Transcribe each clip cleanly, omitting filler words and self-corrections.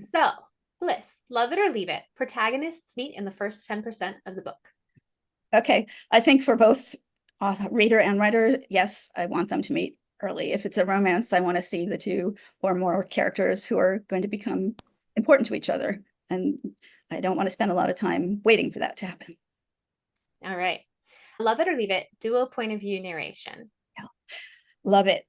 So, Bliss, love it or leave it. Protagonists meet in the first 10% of the book. Okay. I think for both reader and writer, yes, I want them to meet early. If it's a romance, I want to see the two or more characters who are going to become important to each other. And I don't want to spend a lot of time waiting for that to happen. All right. Love it or leave it. Dual point of view narration. Yeah. Love it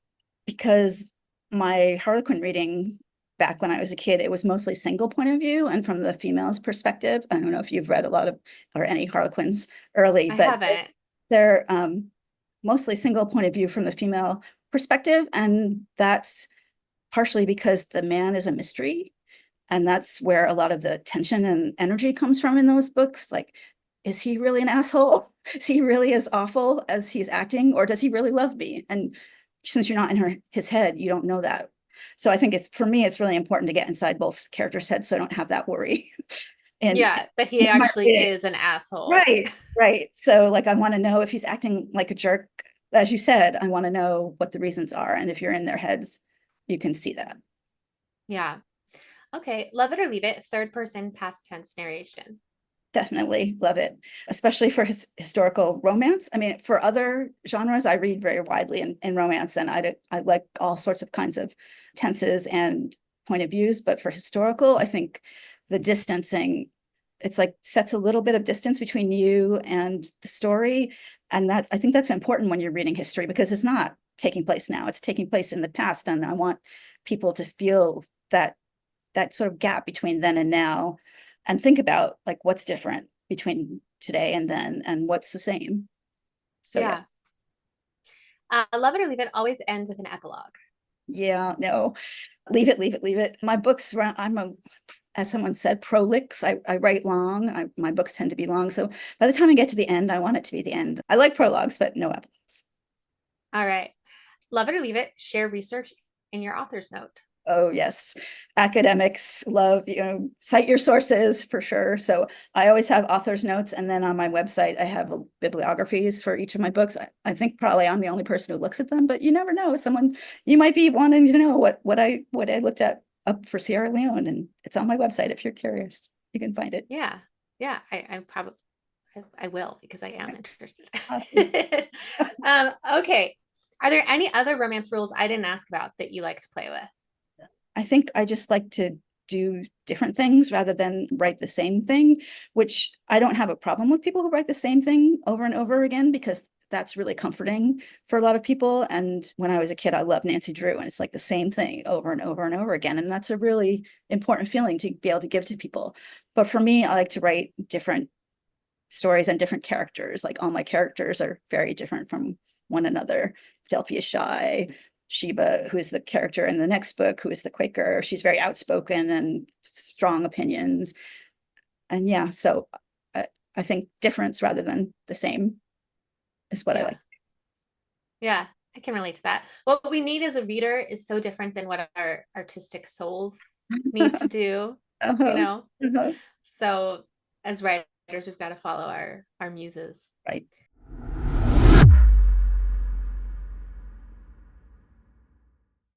because my Harlequin reading back when I was a kid, it was mostly single point of view and from the female's perspective. I don't know if you've read a lot of or any Harlequins early, I but haven't. they're mostly single point of view from the female perspective. And that's partially because the man is a mystery. And that's where a lot of the tension and energy comes from in those books. Like, is he really an asshole? Is he really as awful as he's acting? Or does he really love me? And since you're not in his head, you don't know that. So I think it's, for me, it's really important to get inside both characters' heads so I don't have that worry. And Yeah, that he actually is an asshole. right, right. So like I want to know if he's acting like a jerk, as you said, I want to know what the reasons are. And if you're in their heads, you can see that. Yeah. Okay. Love it or leave it. Third person past tense narration. Definitely love it, especially for historical romance. I mean, for other genres, I read very widely in romance, and I like all sorts of kinds of tenses and point of views. But for historical, I think the distancing, it's like sets a little bit of distance between you and the story, and that I think that's important when you're reading history because it's not taking place now; it's taking place in the past, and I want people to feel that sort of gap between then and now and think about like what's different between today and then and what's the same. So yes. Yeah. Love it or leave it. Always end with an epilogue. Yeah, no, leave it, leave it, leave it. My books, I'm a, as someone said, prolix. I write long. My books tend to be long. So by the time I get to the end, I want it to be the end. I like prologues, but no epilogues. All right. Love it or leave it. Share research in your author's note. Oh, yes. Academics love, cite your sources for sure. So I always have author's notes. And then on my website, I have bibliographies for each of my books. I think probably I'm the only person who looks at them, but you never know. Someone, you might be wanting to know what I looked at up for Sierra Leone, and it's on my website. If you're curious, you can find it. Yeah. Yeah. I probably I will because I am interested. Awesome. Okay. Are there any other romance rules I didn't ask about that you like to play with? I think I just like to do different things rather than write the same thing, which I don't have a problem with people who write the same thing over and over again because that's really comforting for a lot of people. And when I was a kid, I loved Nancy Drew, and it's like the same thing over and over and over again. And that's a really important feeling to be able to give to people. But for me, I like to write different stories and different characters. Like all my characters are very different from one another. Delphi is shy. Sheba, who is the character in the next book, who is the Quaker, she's very outspoken and strong opinions. And yeah, so I think difference rather than the same is what I Yeah. like. Yeah. I can relate to that. What we need as a reader is so different than what our artistic souls need to do, you Uh-huh, know? uh-huh. So as writers, we've got to follow our muses. Right.